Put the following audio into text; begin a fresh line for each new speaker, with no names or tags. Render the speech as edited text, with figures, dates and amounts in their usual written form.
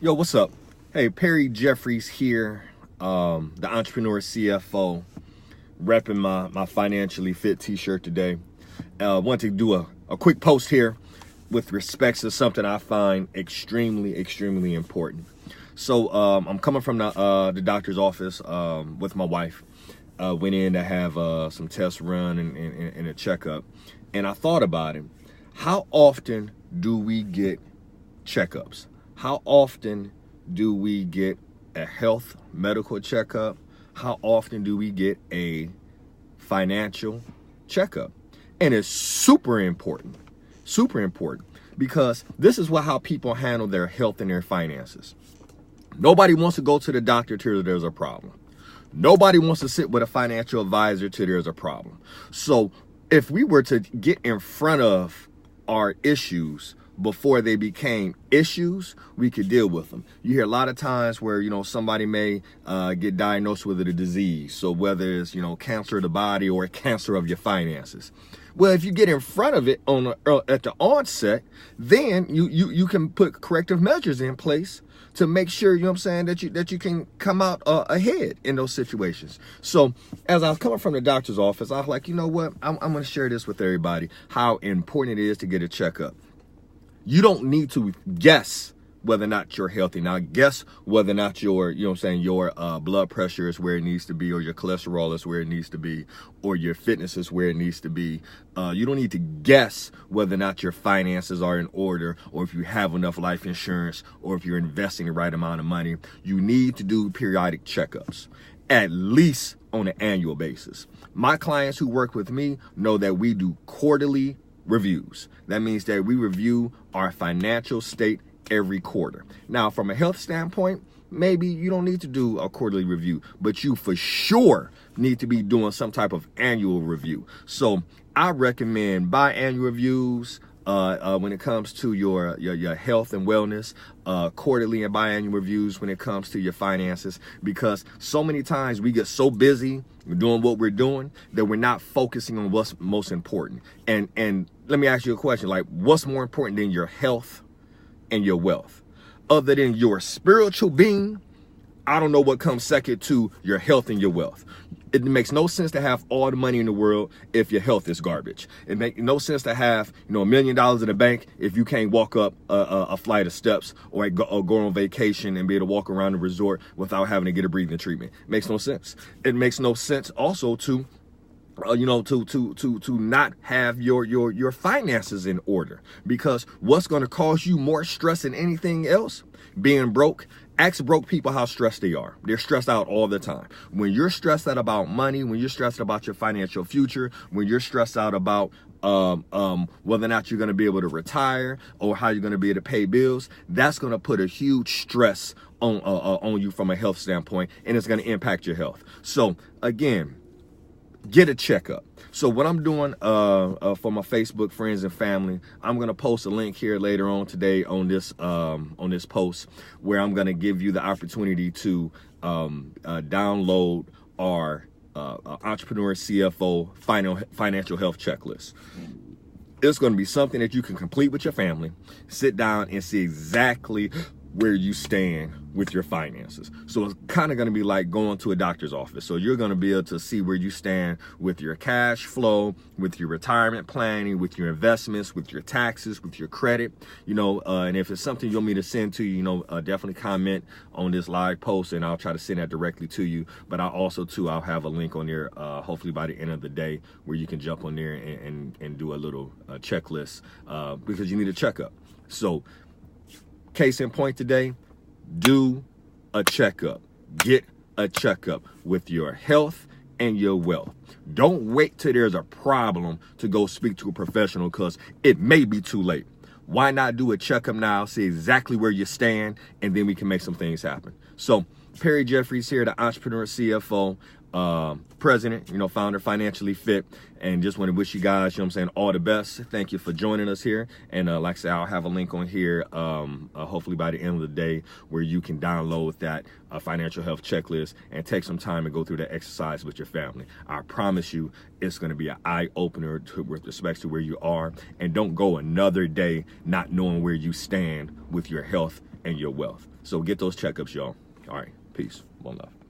Yo, what's up? Hey, Perry Jeffries here, the Entrepreneur CFO, repping my Financially Fit t-shirt today. Want to do a quick post here with respects to something I find extremely important. So I'm coming from the doctor's office with my wife. Went in to have some tests run and a checkup. And I thought about it. How often do we get checkups? How often do we get a health medical checkup? How often do we get a financial checkup? And it's super important because this is how people handle their health and their finances. Nobody wants to go to the doctor till there's a problem. Nobody wants to sit with a financial advisor till there's a problem. So if we were to get in front of our issues before they became issues, we could deal with them. You hear a lot of times where, somebody may get diagnosed with a disease. So whether it's, cancer of the body or cancer of your finances. Well, if you get in front of it at the onset, then you can put corrective measures in place to make sure, that you can come out ahead in those situations. So as I was coming from the doctor's office, I was like, you know what? I'm going to share this with everybody, how important it is to get a checkup. You don't need to guess whether or not you're healthy. Now, guess whether or not your blood pressure is where it needs to be, or your cholesterol is where it needs to be, or your fitness is where it needs to be. You don't need to guess whether or not your finances are in order, or if you have enough life insurance, or if you're investing the right amount of money. You need to do periodic checkups, at least on an annual basis. My clients who work with me know that we do quarterly reviews. That means that we review our financial state every quarter. Now, from a health standpoint, maybe you don't need to do a quarterly review, but you for sure need to be doing some type of annual review. So I recommend biannual reviews when it comes to your health and wellness, quarterly and biannual reviews when it comes to your finances, because so many times we get so busy doing what we're doing that we're not focusing on what's most important. And let me ask you a question, like, what's more important than your health and your wealth? Other than your spiritual being, I don't know what comes second to your health and your wealth. It makes no sense to have all the money in the world if your health is garbage. It makes no sense to have $1 million in the bank if you can't walk up a flight of steps, or go on vacation and be able to walk around the resort without having to get a breathing treatment. It makes no sense. It makes no sense also to not have your finances in order, because what's going to cause you more stress than anything else? Being broke. Ask broke people how stressed they are. They're stressed out all the time. When you're stressed out about money, when you're stressed about your financial future, when you're stressed out about whether or not you're going to be able to retire, or how you're going to be able to pay bills, that's going to put a huge stress on you from a health standpoint, and it's going to impact your health. So again, get a checkup. So what I'm doing for my Facebook friends and family, I'm going to post a link here later on today on this post, where I'm going to give you the opportunity to download our Entrepreneur CFO financial health checklist. It's going to be something that you can complete with your family, sit down and see exactly where you stand with your finances. So it's kind of going to be like going to a doctor's office. So you're going to be able to see where you stand with your cash flow, with your retirement planning, with your investments, with your taxes, with your credit, and if it's something you want me to send to you, definitely comment on this live post and I'll try to send that directly to you. But I'll have a link on there, hopefully by the end of the day, where you can jump on there and do a little checklist, because you need a checkup. So case in point today, do a checkup. Get a checkup with your health and your wealth. Don't wait till there's a problem to go speak to a professional, because it may be too late. Why not do a checkup now, see exactly where you stand, and then we can make some things happen. So Perry Jeffries here, the Entrepreneur CFO.
president, founder, Financially Fit, and just want to wish you guys, all the best. Thank you for joining us here. And like I said, I'll have a link on here, hopefully by the end of the day, where you can download that financial health checklist and take some time and go through the exercise with your family. I promise you, it's going to be an eye-opener with respect to where you are. And don't go another day not knowing where you stand with your health and your wealth. So get those checkups, y'all. All right. Peace. One love.